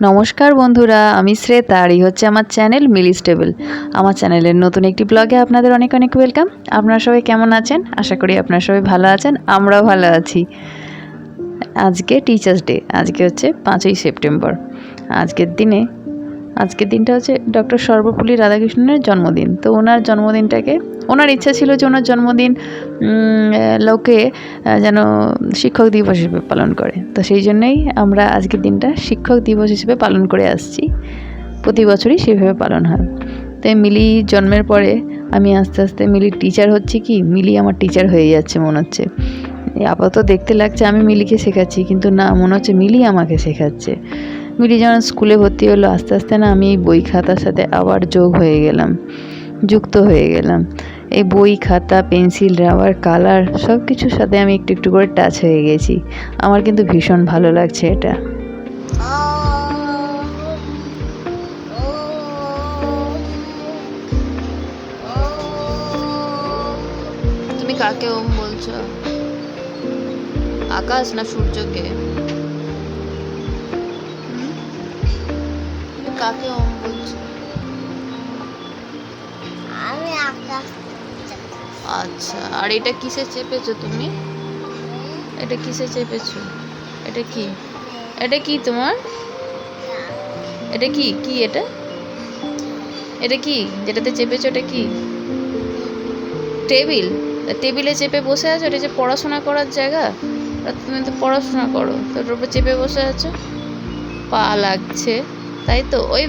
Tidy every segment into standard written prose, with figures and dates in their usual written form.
নমস্কার বন্ধুরা, আমি শ্রেতা আর এই হচ্ছে আমার চ্যানেল মিলি স্টেবল। আমার চ্যানেলের নতুন একটি ব্লগে আপনাদের অনেক অনেক ওয়েলকাম। আপনারা সবাই কেমন আছেন? আশা করি আপনারা সবাই ভালো আছেন, আমরাও ভালো আছি। আজকে টিচার্স ডে, আজকে হচ্ছে 5ই সেপ্টেম্বর। আজকের দিনটা হচ্ছে ডক্টর সর্বপল্লী রাধাকৃষ্ণনের জন্মদিন। তো ওনার জন্মদিনটাকে, ওনার ইচ্ছা ছিল যে ওনার জন্মদিন লোকে যেন শিক্ষক দিবস হিসেবে পালন করে। তো সেই জন্যই আমরা আজকের দিনটা শিক্ষক দিবস হিসেবে পালন করে আসছি। প্রতি বছরই সেভাবে পালন হয়। তো মিলি জন্মের পরে আমি আস্তে আস্তে মিলির টিচার হচ্ছি, কি মিলি আমার টিচার হয়ে যাচ্ছে মনে হচ্ছে। আপাতত দেখতে লাগছে আমি মিলিকে শেখাচ্ছি, কিন্তু না, মনে হচ্ছে মিলি আমাকে শেখাচ্ছে। মিলি যখন স্কুলে ভর্তি হলো, আস্তে আস্তে না আমি এই বই খাতার সাথে আবার যুক্ত হয়ে গেলাম। এই বই খাতা, পেন্সিল, রাবার, কালার সব কিছুর সাথে আমি একটু একটু করে টাচ হয়ে গেছি। আমার কিন্তু ভীষণ ভালো লাগছে এটা। তুমি কাকে ওম বলছো? আকাশ না সূর্যকে? কাকে ওম বলছো? আমি আকাশ। আচ্ছা, আর এটা কিসে চেপেছো তুমি? এটা কিসে চেপেছো? এটা কি? এটা কি তোমার? এটা কি কি এটা? এটা কি যেটাতে চেপেছো? এটা কি? টেবিল? টেবিলে চেপে বসে আছো? এটা যে পড়াশোনা করার জায়গা, তুমি তো পড়াশোনা করো, তো ওটার উপর চেপে বসে আছো। পা লাগছে তাই তো? ওই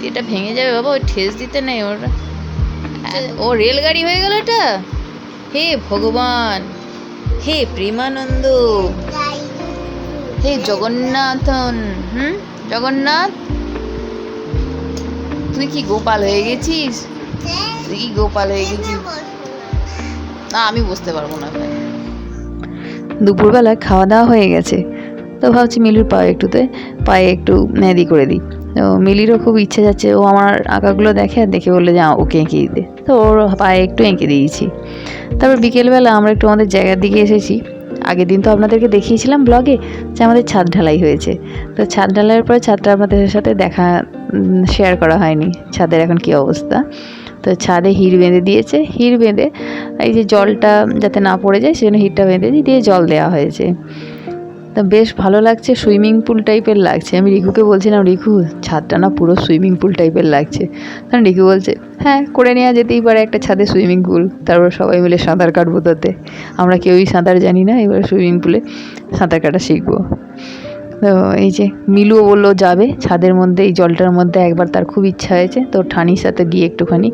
এটা ভেঙে যাবে বাবা, ওই ঠেস দিতে নেই ওটা। ও রেলগাড়ি হয়ে গেল এটা। হে ভগবান, হে প্রেমানন্দ, হে জগন্নাথন। জগন্নাথ, তুই কি গোপাল হয়ে গেছিস? তুই কি গোপাল হয়ে গেছিস? না, আমি বুঝতে পারবো না। দুপুরবেলা খাওয়া দাওয়া হয়ে গেছে, তো ভাবছি মিলির পায়ে একটু মেহেদি করে দিই। তো মিলিরও খুব ইচ্ছে যাচ্ছে, ও আমার আঁকাগুলো দেখে আর দেখে বললে যে ওকে এঁকে দিতে, তো ওর পায়ে একটু এঁকে দিয়েছি। তারপর বিকেলবেলা আমরা একটু আমাদের জায়গার দিকে এসেছি। আগের দিন তো আপনাদেরকে দেখিয়েছিলাম ব্লগে যে আমাদের ছাদ ঢালাই হয়েছে। তো ছাদ ঢালাইয়ের পরে ছাদটা আপনাদের সাথে শেয়ার করা হয়নি, ছাদের এখন কী অবস্থা। তো ছাদে হির বেঁধে দিয়েছে, হির বেঁধে এই যে জলটা যাতে না পড়ে যায় সেজন্য হিরটা বেঁধে দিয়ে জল দেওয়া হয়েছে। তা বেশ ভালো লাগছে, সুইমিং পুল টাইপের লাগছে। আমি রিকুকে বলছিলাম, রিকু ছাদটা না পুরো সুইমিং পুল টাইপের লাগছে। তখন রিকু বলছে, হ্যাঁ করে নেওয়া যেতেই পারে একটা ছাদে সুইমিং পুল, তারপর সবাই মিলে সাঁতার কাটবো তাতে। আমরা কেউই সাঁতার জানি না, এবার সুইমিং পুলে সাঁতার কাটা শিখবো। তো এই যে মিলুও বললো যাবে ছাদের মধ্যে, এই জলটার মধ্যে একবার, তার খুব ইচ্ছা হয়েছে। তো ঠানির সাথে গিয়ে একটুখানি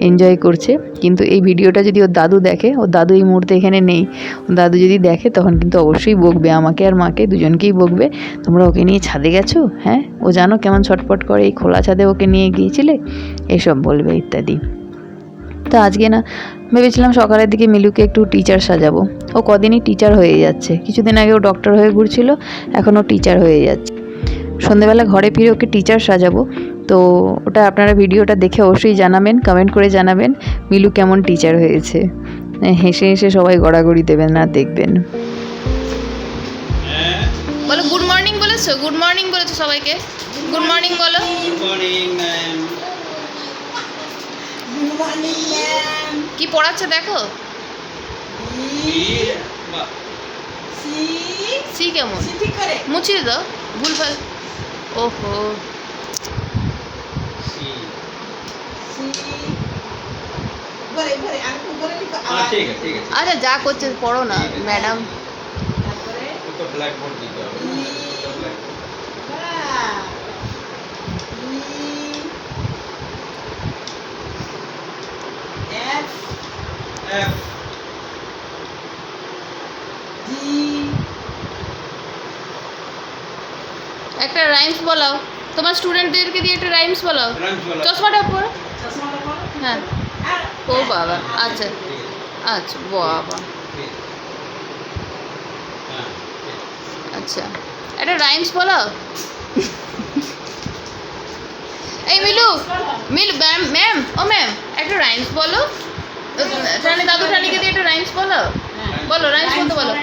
এনজয় করছে। কিন্তু এই ভিডিওটা যদি ওর দাদু দেখে, ওর দাদু এই মুহূর্তে এখানে নেই, ওর দাদু যদি দেখে তখন কিন্তু অবশ্যই বকবে, আমাকে আর মাকে দুজনকেই বকবে, তোমরা ওকে নিয়ে ছাদে গেছো, হ্যাঁ ও জানো কেমন ছটফট করে, এই খোলা ছাদে ওকে নিয়ে গিয়েছিলে, এসব বলবে ইত্যাদি। তো আজকে না ভেবেছিলাম সকালের দিকে মিলুকে একটু টিচার সাজাবো। ও কদিনই টিচার হয়ে যাচ্ছে, কিছুদিন আগে ও ডক্টর হয়ে ঘুরছিল, এখন ও টিচার হয়ে যাচ্ছে। সন্ধেবেলা ঘরে ফিরে ওকে টিচার সাজাবো। তো ওটা আপনারা ভিডিওটা দেখে অবশ্যই জানাবেন, কমেন্ট করে জানাবেন মিলু কেমন টিচার হয়েছে। হেসে হেসে সবাই গড়াগড়ি দেবেন না, দেখবেন। বলো গুড মর্নিং বলেছো? গুড মর্নিং বলেছো সবাইকে? গুড মর্নিং বলো। Good morning ma'am. Good morning ma'am. কি পড়াচ্ছে দেখো। সি কেমন? ঠিক করে মুছিয়ে দাও, ভুলভাল। ওহো, সি সি বলে বলে আর বলে লিখো। ঠিক আছে ঠিক আছে। আচ্ছা যা করছে পড়ো না ম্যাডাম। তারপরে তো ব্ল্যাক বোর্ড দিতে হবে। এফ এফ জি একটা রাইমস বলাও, তোমার স্টুডেন্টদেরকে দিয়ে একটা রাইমস বলাও। রাইমস বলো। চশমাটা পরো। চশমাটা পরো। হ্যাঁ। ও বাবা, আচ্ছা আচ্ছা বাবা, হ্যাঁ আচ্ছা একটা রাইমস বলাও। এই মিলু, মিলু ম্যাম, ম্যাম ও ম্যাম একটা রাইমস বলো। ঠানি দাদু ঠানিকে দিয়ে একটা রাইমস বলো। বলো রাইমস বলতে বলো,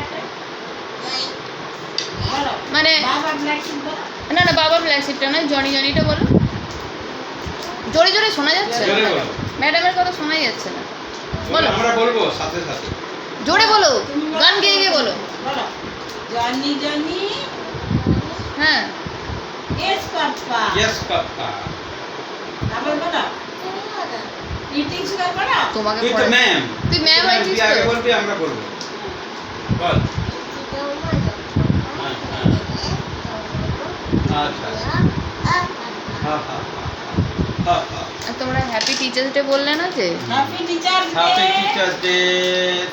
বলো মানে বাবা ব্ল্যাক সিম্বল না না বাবা ফ্ল্যাগশিপটা নয়, জনি জনিটা বলো। জোরে জোরে শোনা যাচ্ছে জোরে না বলো। ম্যাডামের কথা শোনাই যাচ্ছে না, বলো। আমরা বলবো সাথে সাথে। জোরে বলো, তুমি বলো। গান গেয়ে গিয়ে বলো। বলো জনি জনি হ্যাঁ এস পাপা ইয়েস পাপা। আবার বলো ইটিং সুগার বলো তোমাকে তুই তো পড়া- ম্যাম। তুই ম্যাম তুই আছিস আগে তো? বলবি, আমরা বলবো। বল। হ্যাঁ, হ্যাঁ। আচ্ছা আচ্ছা। হ্যাঁ, হ্যাঁ, হ্যাঁ, হ্যাঁ। আর তোমরা হ্যাপি টিচার্স ডে বললে না যে? Happy teacher happy teachers day.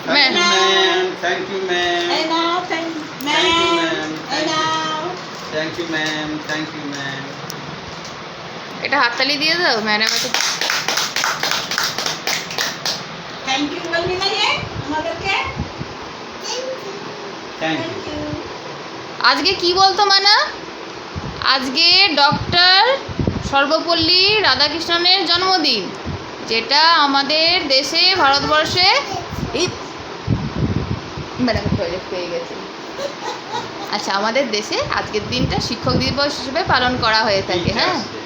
Thank you ma'am, thank you ma'am, এই নাও thank Thank you, ma'am ma'am. এই নাও thank you ma'am, thank you ma'am. এটা হাততালি দিয়ে দাও ম্যাডাম। তো থ্যাংক ইউ বলবি না ये আমাদেরকে থ্যাংক ইউ। থ্যাংক ইউ আজকে কি বলতো মানা? আজকে ডক্টর সর্বপল্লী রাধাকৃষ্ণনের জন্মদিন, যেটা আমাদের দেশে ভারতবর্ষে এই ম্যাডাম টয়লেট পেয়ে গেছে। আচ্ছা, আমাদের দেশে আজকের দিনটা শিক্ষক দিবস হিসেবে পালন করা হয়ে থাকে। হ্যাঁ, Teachers Day.